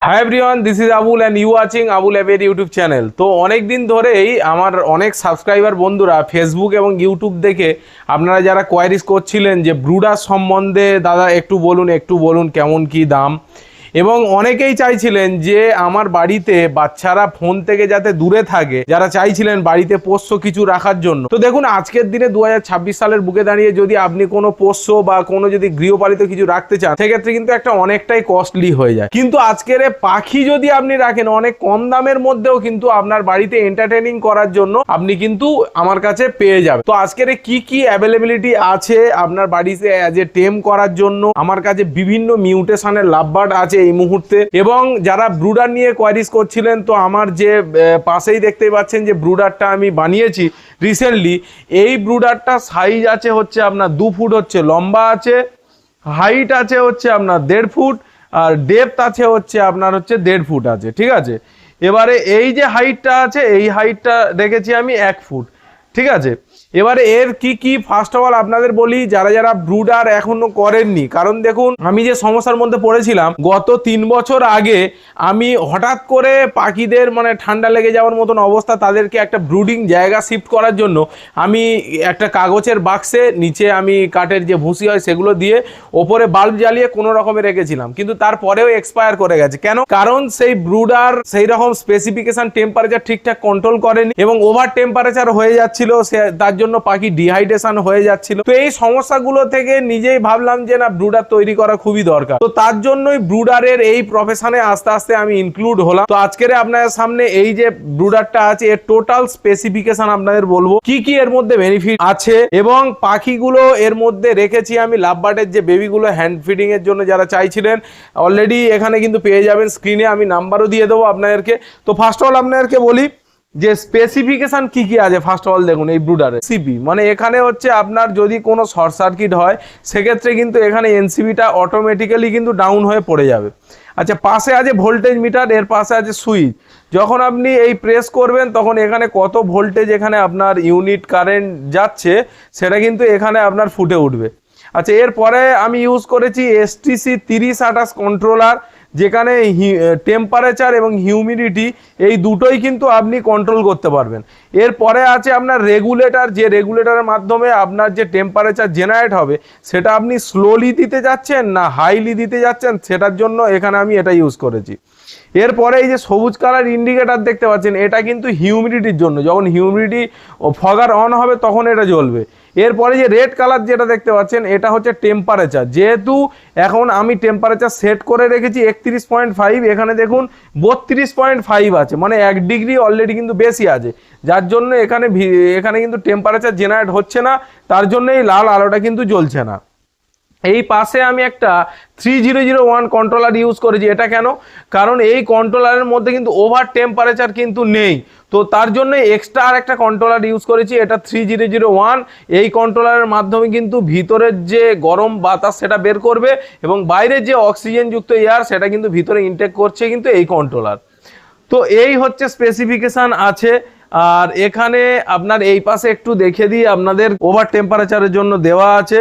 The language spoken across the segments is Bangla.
High everyone, this is Abul and you watching Abul অ্যাবের ইউটিউব চ্যানেল। তো অনেক দিন ধরেই আমার অনেক সাবস্ক্রাইবার বন্ধুরা ফেসবুক এবং ইউটিউব দেখে আপনারা যারা কোয়ারিজ করছিলেন যে ব্রুডার সম্বন্ধে দাদা একটু বলুন কেমন কি দাম, এবং অনেকেই চাইছিলেন যে আমার বাড়িতে বাচ্চারা ফোন থেকে যাতে দূরে থাকে, যারা চাইছিলেন বাড়িতে পোষ্য কিছু রাখার জন্য। তো দেখুন, আজকের দিনে 2026 সালের বুকে দাঁড়িয়ে যদি আপনি কোনো পোষ্য বা কোনো যদি গৃহপালিত কিছু রাখতে চান, সেক্ষেত্রে কিন্তু একটা অনেকটাই কস্টলি হয়ে যায়। কিন্তু আজকের পাখি যদি আপনি রাখেন অনেক কম দামের মধ্যেও কিন্তু আপনার বাড়িতে এন্টারটেইনিং করার জন্য আপনি কিন্তু আমার কাছে পেয়ে যাবেন। তো আজকের কি কি অ্যাভেলেবিলিটি আছে আপনার বাড়িতে অ্যাজ এ টেম করার জন্য, আমার কাছে বিভিন্ন মিউটেশনের লাভবার্ড আছে এই মুহূর্তে। এবং যারা ব্রুডার নিয়ে কোয়ারিজ করছিলেন, তো আমার যে পাশেই দেখতেই পাচ্ছেন যে ব্রুডারটা আমি বানিয়েছি রিসেন্টলি, এই ব্রুডারটা সাইজ আছে হচ্ছে আপনার 2 ফুট হচ্ছে লম্বা আছে, হাইট আছে হচ্ছে আপনার 1.5 ফুট, আর ডেপথ আছে হচ্ছে আপনার হচ্ছে 1.5 ফুট আছে, ঠিক আছে। এবারে এই যে হাইটটা আছে, এই হাইটটা রেখেছি আমি 1 ফুট, ঠিক আছে। এবারে এর কি কি ফার্স্ট অফ অল আপনাদের বলি, যারা যারা ব্রুডার এখনো করেননি, কারণ দেখুন আমি যে সমস্যার মধ্যে পড়েছিলাম গত 3 বছর আগে, আমি হঠাৎ করে পাখিদের মানে ঠান্ডা লেগে যাওয়ার মতন অবস্থা, তাদেরকে একটা ব্রুডিং জায়গা শিফট করার জন্য আমি একটা কাগজের বাক্সে নিচে আমি কাঠের যে ভুসি হয় সেগুলো দিয়ে ওপরে বাল্ব জ্বালিয়ে কোনো রকমে রেখেছিলাম, কিন্তু তারপরেও এক্সপায়ার করে গেছে। কেন? কারণ সেই ব্রুডার সেই রকম স্পেসিফিকেশন টেম্পারেচার ঠিকঠাক কন্ট্রোল করেনি এবং ওভার টেম্পারেচার হয়ে যাচ্ছিল, তার জন্য পাখি ডিহাইড্রেশন হয়ে যাচ্ছিল। তো এই সমস্যাগুলো থেকে নিজেই ভাবলাম যে না, ব্রুডার তৈরি করা খুবই দরকার। তো তার জন্যই ব্রুডারের এই প্রফেশনে আস্তে আস্তে আমি ইনক্লুড হলাম। তো আজকের আপনাদের সামনে এই যে ব্রুডারটা আছে, এর টোটাল স্পেসিফিকেশন আপনাদের বলবো, কি কি এর মধ্যে বেনিফিট আছে, এবং পাখিগুলো এর মধ্যে রেখেছি আমি লাভবার্ডের যে বেবিগুলো হ্যান্ড ফিডিং এর জন্য যারা চাইছিলেন, অলরেডি এখানে কিন্তু পেয়ে যাবেন। স্ক্রিনে আমি নাম্বারও দিয়ে দেবো আপনাদেরকে। তো ফার্স্ট অফ অল আপনাদেরকে বলি যে স্পেসিফিকেশন কি কি আছে। ফার্স্ট অফ অল দেখুন এই ব্রুডারে সিপি, মানে এখানে হচ্ছে আপনার যদি কোনো শর্ট সার্কিট হয় সেক্ষেত্রে কিন্তু এখানে এনসিবিটা অটোমেটিক্যালি কিন্তু ডাউন হয়ে পড়ে যাবে। আচ্ছা, পাশে আছে ভোল্টেজ মিটার, এর পাশে আছে সুইচ। যখন আপনি এই প্রেস করবেন তখন এখানে কত ভোল্টেজ এখানে আপনার ইউনিট কারেন্ট যাচ্ছে সেটা কিন্তু এখানে আপনার ফুটে উঠবে। আচ্ছা, এরপরে আমি ইউজ করেছি STC 3028 কন্ট্রোলার, যেখানে টেম্পারেচার এবং হিউমিডিটি এই দুটোই কিন্তু আপনি কন্ট্রোল করতে পারবেন। এরপরে আছে আপনার রেগুলেটর, যে রেগুলেটরের মাধ্যমে আপনার যে টেম্পারেচার জেনারেট হবে সেটা আপনি স্লোলি দিতে যাচ্ছেন না হাইলি দিতে যাচ্ছেন, সেটার জন্য এখানে আমি এটা ইউজ করেছি। এরপরে এই যে সবুজ কালার ইন্ডিকেটর দেখতে পাচ্ছেন, এটা কিন্তু হিউমিডিটির জন্য, যখন হিউমিডিটি ফগার অন হবে তখন এটা জ্বলবে। এরপরে যে রেড কালার যেটা দেখতে পাচ্ছেন, এটা হচ্ছে টেম্পারেচার। যেহেতু এখন আমি টেম্পারেচার সেট করে রেখেছি 31.5, এখানে দেখুন 32.5 আছে, মানে 1 ডিগ্রি অলরেডি কিন্তু বেশি আছে, যার জন্য এখানে কিন্তু টেম্পারেচার জেনারেট হচ্ছে না, তার জন্য এই লাল আলোটা কিন্তু জ্বলছে না। এই পাশে আমি একটা 3001 কন্ট্রোলার ইউজ করেছি। এটা কেন? কারণ এই কন্ট্রোলারের মধ্যে কিন্তু ওভার টেম্পারেচার কিন্তু নেই, তো তার জন্য এক্সট্রা আর একটা কন্ট্রোলার ইউজ করেছি, এটা 3001। এই কন্ট্রোলারের মাধ্যমে কিন্তু ভিতরের যে গরম বাতাস সেটা বের করবে এবং বাইরের যে অক্সিজেনযুক্ত এয়ার সেটা কিন্তু ভিতরে ইনটেক করছে কিন্তু এই কন্ট্রোলার। তো এই হচ্ছে স্পেসিফিকেশন আছে। আর এখানে আপনার এই পাশে একটু দেখে দিই আপনাদের, ওভার টেম্পারেচারের জন্য দেওয়া আছে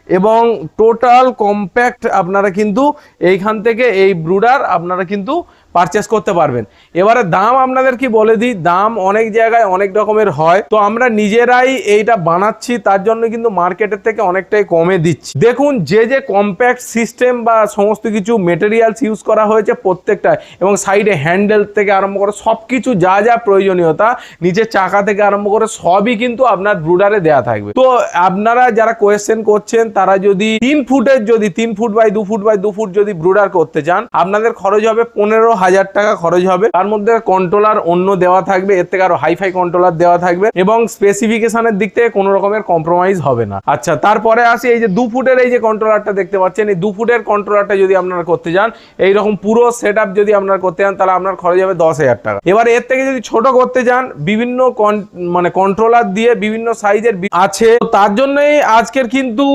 এবং টোটাল কম্প্যাক্ট আপনারা কিন্তু এইখান থেকে এই ব্রুডার আপনারা কিন্তু পারচেস করতে পারবেন। এবারে দাম আপনাদের কি বলে দিই, দাম অনেক জায়গায় অনেক রকমের হয়, তো আমরা নিজেরাই এইটা বানাচ্ছি, তার জন্য কিন্তু মার্কেটের থেকে অনেকটাই কমে দিচ্ছি। দেখুন, যে যে কম্প্যাক্ট সিস্টেম বা সমস্ত কিছু মেটেরিয়ালস ইউজ করা হয়েছে প্রত্যেকটাই, এবং সাইডে হ্যান্ডেল থেকে আরম্ভ করে সব কিছু যা যা প্রয়োজনীয়তা, নিচের চাকা থেকে আরম্ভ করে সবই কিন্তু আপনার ব্রুডারে দেয়া থাকবে। তো আপনারা যারা কোয়েশ্চেন করছেন, তারা যদি 3 ফুটের, যদি 3 foot by 2 foot by 2 foot যদি ব্রুডার করতে চান, আপনাদের খরচ হবে 15,000 টাকা খরচ হবে। তার মধ্যে কন্ট্রোলার অন্য দেওয়া থাকবে, এর থেকে আরো হাইফাই কন্ট্রোলার দেওয়া থাকবে এবং স্পেসিফিকেশনের দিক থেকে কোনো রকমের কম্প্রোমাইজ হবে না। আচ্ছা, তারপরে আসি এই যে 2 ফুটের এই যে কন্ট্রোলারটা দেখতে পাচ্ছেন, এই 2 ফুটের কন্ট্রোলারটা যদি আপনারা করতে যান, এইরকম পুরো সেট আপ যদি আপনারা করতে যান, তাহলে আপনার খরচ হবে 10,000 টাকা। এবার এর থেকে যদি ছোট করতে যান, বিভিন্ন মানে কন্ট্রোলার দিয়ে বিভিন্ন সাইজের আছে, তার জন্যই আজকের কিন্তু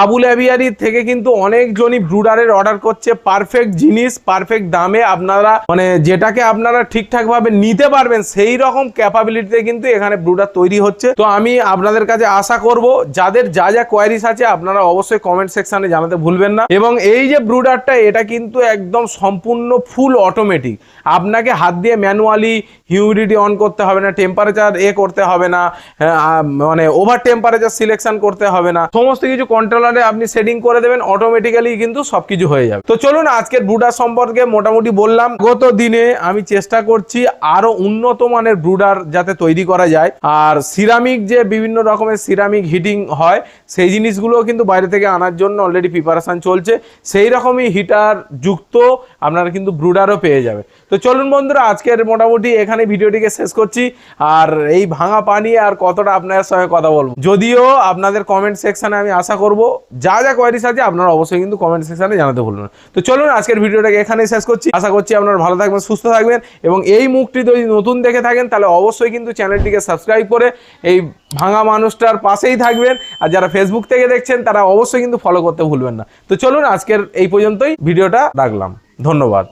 আবুল অ্যাভিয়ারি থেকে কিন্তু অনেকজনই ব্রুডারের অর্ডার করছে। পারফেক্ট জিনিস পারফেক্ট দামে আপনারা মানে যেটাকে আপনারা ঠিকঠাক ভাবে নিতে পারবেন সেই রকম ক্যাপাবিলিটিতে কিন্তু এখানে ব্রুডার তৈরি হচ্ছে। তো আমি আপনাদের কাছে আশা করব যাদের যা যা কোয়ারিজ আছে আপনারা অবশ্যই কমেন্ট সেকশনে জানাতে ভুলবেন না। এবং এই যে ব্রুডারটা এটা কিন্তু একদম সম্পূর্ণ ফুল অটোমেটিক, আপনাকে হাত দিয়ে ম্যানুয়ালি হিউমিডিটি অন করতে হবে না, টেম্পারেচার করতে হবে না, মানে ওভার টেম্পারেচার সিলেকশন করতে হবে না, সমস্ত কিছু কন্ট্রোলারে আপনি সেটিং করে দেবেন, অটোমেটিক্যালি কিন্তু সবকিছু হয়ে যাবে। তো চলুন আজকের ব্রুডার সম্পর্কে মোটামুটি বললাম। গত দিনে আমি চেষ্টা করছি আরো উন্নত মানের ব্রুডার যাতে তৈরি করা যায়, আর সিরামিক যে বিভিন্ন রকমের সিরামিক হিটিং হয় সেই জিনিসগুলো কিন্তু বাইরে থেকে আনার জন্য অলরেডি প্রিপারেশন চলছে, সেই রকমই হিটার যুক্ত আপনারা কিন্তু ব্রুডারও পেয়ে যাবে। তো চলুন বন্ধুরা আজকের মোটামুটি এখানে ভিডিওটিকে শেষ করছি। আর এই ভাঙা পানি আর কতটা আপনাদের সঙ্গে কথা বলবো, যদিও আপনাদের কমেন্ট সেকশনে আমি আশা করব যা যা কোয়ারিজ আছে আপনারা অবশ্যই কিন্তু কমেন্ট সেকশনে জানাতে ভুলবেন না। তো চলুন আজকের ভিডিওটাকে এখানেই শেষ করছি। আশা করছি আপনারা ভালো থাকবেন, সুস্থ থাকবেন, এবং এই মুখটি যদি নতুন দেখে থাকেন তাহলে অবশ্যই কিন্তু চ্যানেলটিকে সাবস্ক্রাইব করে এই ভাঙা মানুষটার পাশেই থাকবেন। আর যারা ফেসবুক থেকে দেখছেন তারা অবশ্যই কিন্তু ফলো করতে ভুলবেন না। তো চলুন আজকের এই পর্যন্তই ভিডিওটা রাখলাম, ধন্যবাদ।